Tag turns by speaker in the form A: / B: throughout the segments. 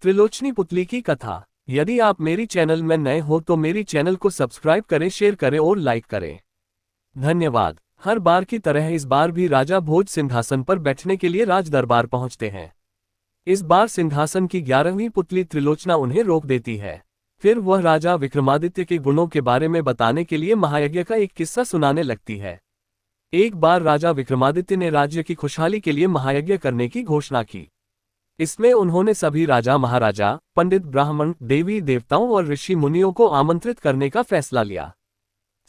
A: त्रिलोचनी पुतली की कथा। यदि आप मेरी चैनल में नए हो तो मेरी चैनल को सब्सक्राइब करें, शेयर करें और लाइक करें। धन्यवाद। हर बार की तरह इस बार भी राजा भोज सिंहासन पर बैठने के लिए राज दरबार पहुंचते हैं। इस बार सिंहासन की 11वीं पुतली त्रिलोचना उन्हें रोक देती है। फिर वह राजा विक्रमादित्य के गुणों के बारे में बताने के लिए महायज्ञ का एक किस्सा सुनाने लगती है। एक बार राजा विक्रमादित्य ने राज्य की खुशहाली के लिए महायज्ञ करने की घोषणा की। इसमें उन्होंने सभी राजा महाराजा, पंडित, ब्राह्मण, देवी देवताओं और ऋषि मुनियों को आमंत्रित करने का फैसला लिया।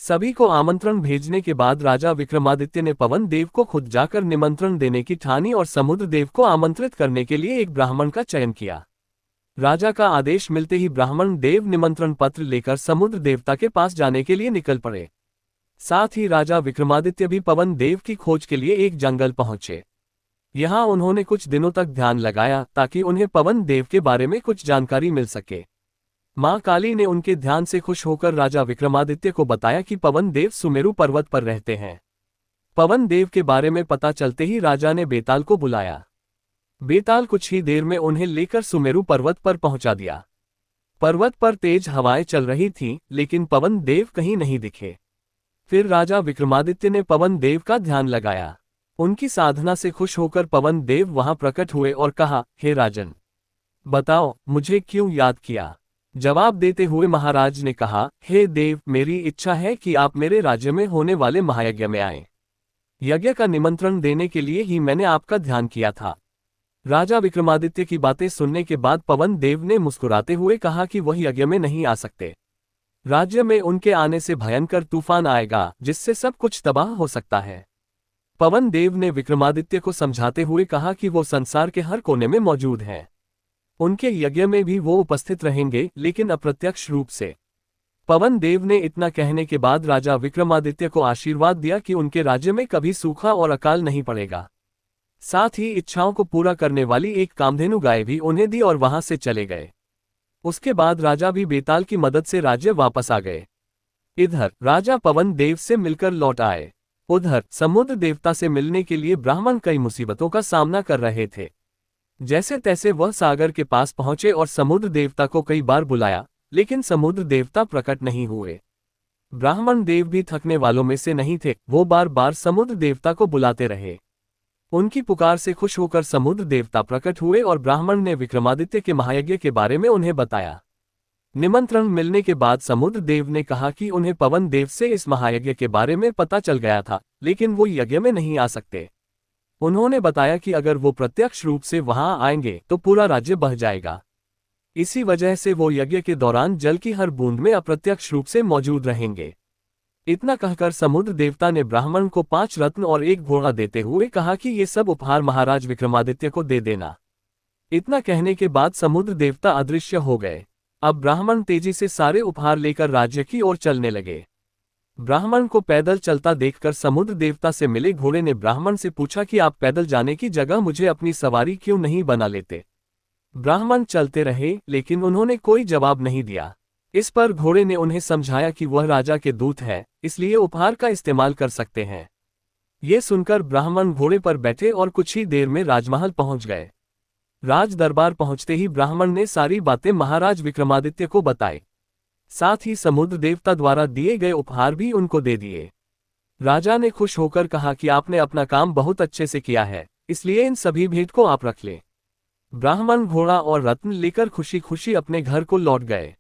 A: सभी को आमंत्रण भेजने के बाद राजा विक्रमादित्य ने पवन देव को खुद जाकर निमंत्रण देने की ठानी और समुद्र देव को आमंत्रित करने के लिए एक ब्राह्मण का चयन किया। राजा का आदेश मिलते ही ब्राह्मण देव निमंत्रण पत्र लेकर समुद्र देवता के पास जाने के लिए निकल पड़े। साथ ही राजा विक्रमादित्य भी पवन देव की खोज के लिए एक जंगल पहुंचे। यहाँ उन्होंने कुछ दिनों तक ध्यान लगाया ताकि उन्हें पवन देव के बारे में कुछ जानकारी मिल सके। मां काली ने उनके ध्यान से खुश होकर राजा विक्रमादित्य को बताया कि पवन देव सुमेरु पर्वत पर रहते हैं। पवन देव के बारे में पता चलते ही राजा ने बेताल को बुलाया। बेताल कुछ ही देर में उन्हें लेकर सुमेरु पर्वत पर पहुंचा दिया। पर्वत पर तेज हवाएं चल रही थीं, लेकिन पवन देव कहीं नहीं दिखे। फिर राजा विक्रमादित्य ने पवन देव का ध्यान लगाया। उनकी साधना से खुश होकर पवन देव वहां प्रकट हुए और कहा, हे राजन, बताओ मुझे क्यों याद किया। जवाब देते हुए महाराज ने कहा, हे देव, मेरी इच्छा है कि आप मेरे राज्य में होने वाले महायज्ञ में आएं। यज्ञ का निमंत्रण देने के लिए ही मैंने आपका ध्यान किया था। राजा विक्रमादित्य की बातें सुनने के बाद पवन देव ने मुस्कुराते हुए कहा कि वह यज्ञ में नहीं आ सकते। राज्य में उनके आने से भयंकर तूफान आएगा, जिससे सब कुछ तबाह हो सकता है। पवन देव ने विक्रमादित्य को समझाते हुए कहा कि वो संसार के हर कोने में मौजूद हैं। उनके यज्ञ में भी वो उपस्थित रहेंगे, लेकिन अप्रत्यक्ष रूप से। पवन देव ने इतना कहने के बाद राजा विक्रमादित्य को आशीर्वाद दिया कि उनके राज्य में कभी सूखा और अकाल नहीं पड़ेगा। साथ ही इच्छाओं को पूरा करने वाली एक कामधेनु गाय भी उन्हें दी और वहां से चले गए। उसके बाद राजा भी बेताल की मदद से राज्य वापस आ गए। इधर राजा पवन देव से मिलकर लौट आए। उधर समुद्र देवता से मिलने के लिए ब्राह्मण कई मुसीबतों का सामना कर रहे थे। जैसे तैसे वह सागर के पास पहुंचे और समुद्र देवता को कई बार बुलाया, लेकिन समुद्र देवता प्रकट नहीं हुए। ब्राह्मण देव भी थकने वालों में से नहीं थे, वो बार बार समुद्र देवता को बुलाते रहे। उनकी पुकार से खुश होकर समुद्र देवता प्रकट हुए और ब्राह्मण ने विक्रमादित्य के महायज्ञ के बारे में उन्हें बताया। निमंत्रण मिलने के बाद समुद्र देव ने कहा कि उन्हें पवन देव से इस महायज्ञ के बारे में पता चल गया था, लेकिन वो यज्ञ में नहीं आ सकते। उन्होंने बताया कि अगर वो प्रत्यक्ष रूप से वहां आएंगे तो पूरा राज्य बह जाएगा। इसी वजह से वो यज्ञ के दौरान जल की हर बूंद में अप्रत्यक्ष रूप से मौजूद रहेंगे। इतना कहकर समुद्र देवता ने ब्राह्मण को 5 रत्न और 1 घोड़ा देते हुए कहा कि ये सब उपहार महाराज विक्रमादित्य को दे देना। इतना कहने के बाद समुद्र देवता अदृश्य हो गए। अब ब्राह्मण तेजी से सारे उपहार लेकर राज्य की ओर चलने लगे। ब्राह्मण को पैदल चलता देखकर समुद्र देवता से मिले घोड़े ने ब्राह्मण से पूछा कि आप पैदल जाने की जगह मुझे अपनी सवारी क्यों नहीं बना लेते। ब्राह्मण चलते रहे, लेकिन उन्होंने कोई जवाब नहीं दिया। इस पर घोड़े ने उन्हें समझाया कि वह राजा के दूत है, इसलिए उपहार का इस्तेमाल कर सकते हैं। ये सुनकर ब्राह्मण घोड़े पर बैठे और कुछ ही देर में राजमहल पहुंच गए। राज दरबार पहुंचते ही ब्राह्मण ने सारी बातें महाराज विक्रमादित्य को बताई। साथ ही समुद्र देवता द्वारा दिए गए उपहार भी उनको दे दिए। राजा ने खुश होकर कहा कि आपने अपना काम बहुत अच्छे से किया है, इसलिए इन सभी भेंट को आप रख लें। ब्राह्मण घोड़ा और रत्न लेकर खुशी खुशी अपने घर को लौट गए।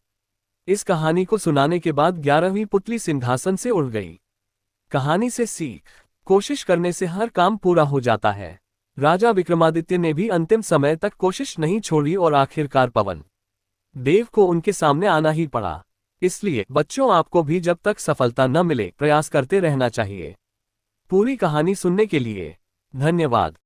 A: इस कहानी को सुनाने के बाद 11वीं पुतली सिंहासन से उड़ गई। कहानी से सीख, कोशिश करने से हर काम पूरा हो जाता है। राजा विक्रमादित्य ने भी अंतिम समय तक कोशिश नहीं छोड़ी और आखिरकार पवन देव को उनके सामने आना ही पड़ा। इसलिए बच्चों, आपको भी जब तक सफलता न मिले प्रयास करते रहना चाहिए। पूरी कहानी सुनने के लिए धन्यवाद।